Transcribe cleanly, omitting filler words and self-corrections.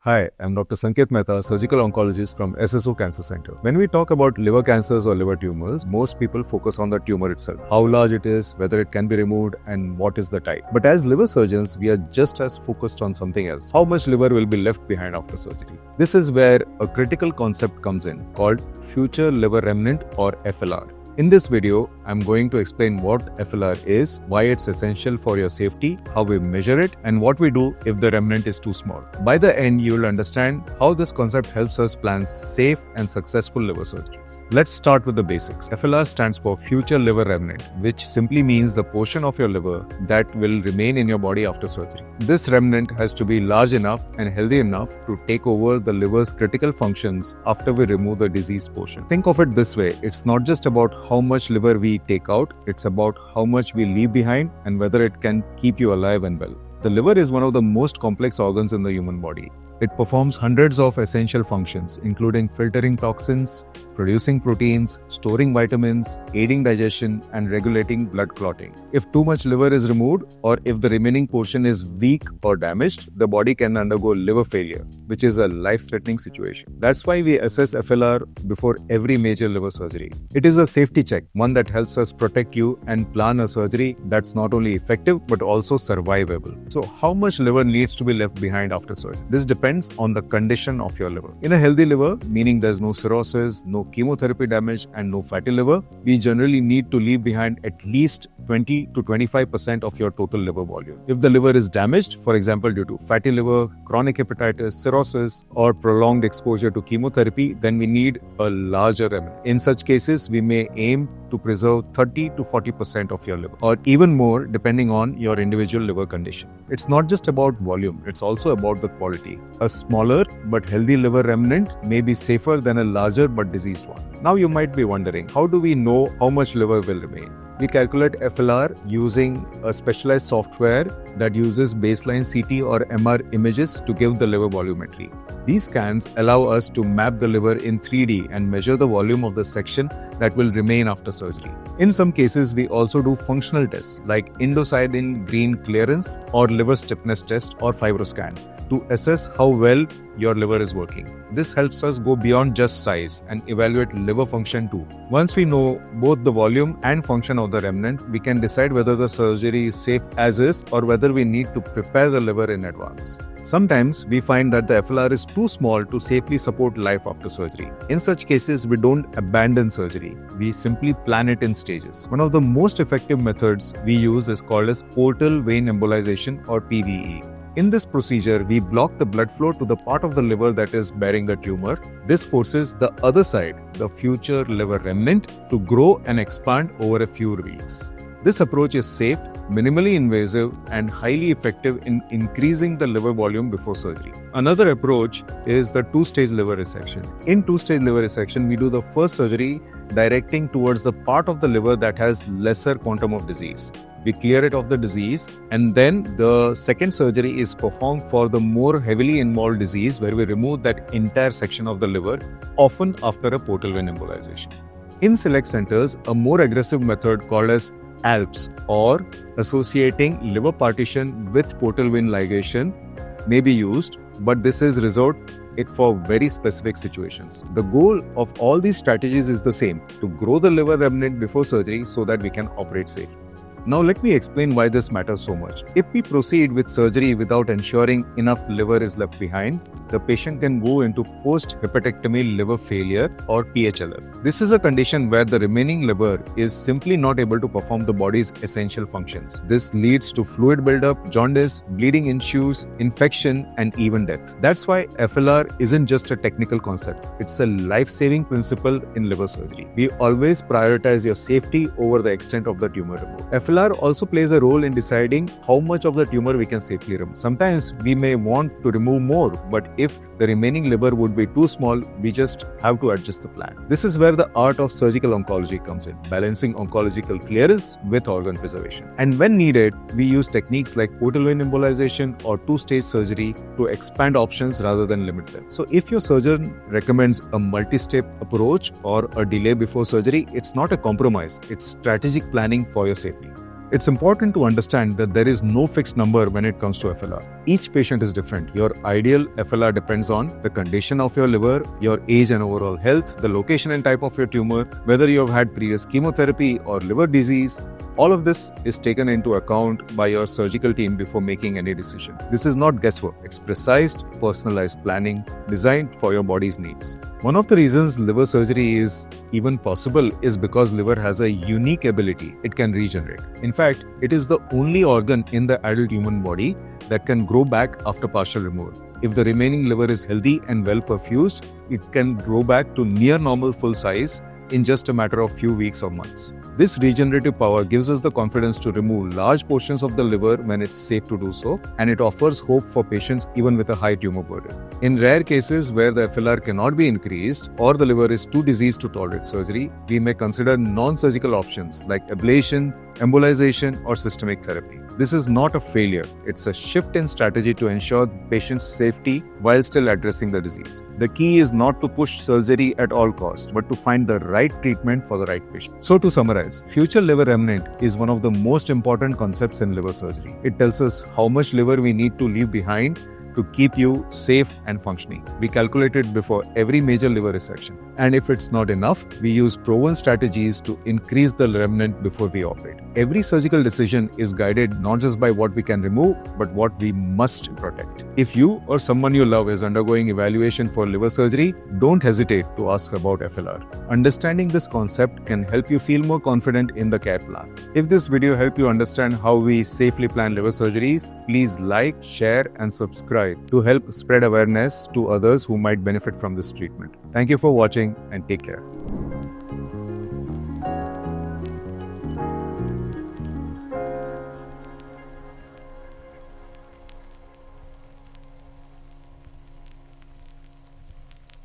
Hi, I'm Dr. Sanket Mehta, surgical oncologist from SSO Cancer Center. When we talk about liver cancers or liver tumors, most people focus on the tumor itself, how large it is, whether it can be removed, and what is the type. But as liver surgeons, we are just as focused on something else. How much liver will be left behind after surgery? This is where a critical concept comes in, called Future Liver Remnant or FLR. In this video, I'm going to explain what FLR is, why it's essential for your safety, how we measure it, and what we do if the remnant is too small. By the end, you'll understand how this concept helps us plan safe and successful liver surgeries. Let's start with the basics. FLR stands for Future Liver Remnant, which simply means the portion of your liver that will remain in your body after surgery. This remnant has to be large enough and healthy enough to take over the liver's critical functions after we remove the diseased portion. Think of it this way, it's not just about how much liver we take out, it's about how much we leave behind and whether it can keep you alive and well. The liver is one of the most complex organs in the human body. It performs hundreds of essential functions, including filtering toxins, producing proteins, storing vitamins, aiding digestion, and regulating blood clotting. If too much liver is removed, or if the remaining portion is weak or damaged, the body can undergo liver failure, which is a life-threatening situation. That's why we assess FLR before every major liver surgery. It is a safety check, one that helps us protect you and plan a surgery that's not only effective but also survivable. So, how much liver needs to be left behind after surgery? This depends on the condition of your liver. In a healthy liver, meaning there's no cirrhosis, no chemotherapy damage, and no fatty liver, we generally need to leave behind at least 20 to 25% of your total liver volume. If the liver is damaged, for example due to fatty liver, chronic hepatitis, cirrhosis, or prolonged exposure to chemotherapy, then we need a larger remnant. In such cases, we may aim to preserve 30 to 40% of your liver, or even more depending on your individual liver condition. It's not just about volume, it's also about the quality. A smaller but healthy liver remnant may be safer than a larger but diseased one. Now you might be wondering, how do we know how much liver will remain? We calculate FLR using a specialized software that uses baseline CT or MR images to give the liver volumetry. These scans allow us to map the liver in 3D and measure the volume of the section that will remain after surgery. In some cases, we also do functional tests like indocyanine green clearance or liver stiffness test or fibroscan to assess how well your liver is working. This helps us go beyond just size and evaluate liver function too. Once we know both the volume and function of the remnant, we can decide whether the surgery is safe as is or whether we need to prepare the liver in advance. Sometimes we find that the FLR is too small to safely support life after surgery. In such cases, we don't abandon surgery. We simply plan it in stages. One of the most effective methods we use is called as portal vein embolization or PVE. In this procedure, we block the blood flow to the part of the liver that is bearing the tumor. This forces the other side, the future liver remnant, to grow and expand over a few weeks. This approach is safe, minimally invasive, and highly effective in increasing the liver volume before surgery. Another approach is the two-stage liver resection. In two-stage liver resection, we do the first surgery directing towards the part of the liver that has lesser quantum of disease. We clear it of the disease, and then the second surgery is performed for the more heavily involved disease where we remove that entire section of the liver, often after a portal vein embolization. In select centers, a more aggressive method called as ALPPS or associating liver partition with portal vein ligation may be used, but this is resort it for very specific situations. The goal of all these strategies is the same, to grow the liver remnant before surgery so that we can operate safely. Now let me explain why this matters so much. If we proceed with surgery without ensuring enough liver is left behind, the patient can go into post-hepatectomy liver failure or PHLF. This is a condition where the remaining liver is simply not able to perform the body's essential functions. This leads to fluid buildup, jaundice, bleeding issues, infection, and even death. That's why FLR isn't just a technical concept. It's a life-saving principle in liver surgery. We always prioritize your safety over the extent of the tumor removed. FLR also plays a role in deciding how much of the tumor we can safely remove. Sometimes we may want to remove more, but if the remaining liver would be too small, we just have to adjust the plan. This is where the art of surgical oncology comes in, balancing oncological clearance with organ preservation. And when needed, we use techniques like portal vein embolization or two-stage surgery to expand options rather than limit them. So if your surgeon recommends a multi-step approach or a delay before surgery, it's not a compromise, it's strategic planning for your safety. It's important to understand that there is no fixed number when it comes to FLR. Each patient is different. Your ideal FLR depends on the condition of your liver, your age and overall health, the location and type of your tumor, whether you have had previous chemotherapy or liver disease. All of this is taken into account by your surgical team before making any decision. This is not guesswork. It's precise, personalized planning designed for your body's needs. One of the reasons liver surgery is even possible is because liver has a unique ability. It can regenerate. In fact, it is the only organ in the adult human body that can grow back after partial removal. If the remaining liver is healthy and well perfused, it can grow back to near normal full size in just a matter of few weeks or months. This regenerative power gives us the confidence to remove large portions of the liver when it's safe to do so, and it offers hope for patients even with a high tumor burden. In rare cases where the FLR cannot be increased or the liver is too diseased to tolerate surgery, we may consider non-surgical options like ablation, embolization, or systemic therapy. This is not a failure, it's a shift in strategy to ensure patients' safety while still addressing the disease. The key is not to push surgery at all costs, but to find the right treatment for the right patient. So to summarize, Future Liver Remnant is one of the most important concepts in liver surgery. It tells us how much liver we need to leave behind to keep you safe and functioning. We calculate it before every major liver resection. And if it's not enough, we use proven strategies to increase the remnant before we operate. Every surgical decision is guided not just by what we can remove, but what we must protect. If you or someone you love is undergoing evaluation for liver surgery, don't hesitate to ask about FLR. Understanding this concept can help you feel more confident in the care plan. If this video helped you understand how we safely plan liver surgeries, please like, share, and subscribe to help spread awareness to others who might benefit from this treatment. Thank you for watching and take care.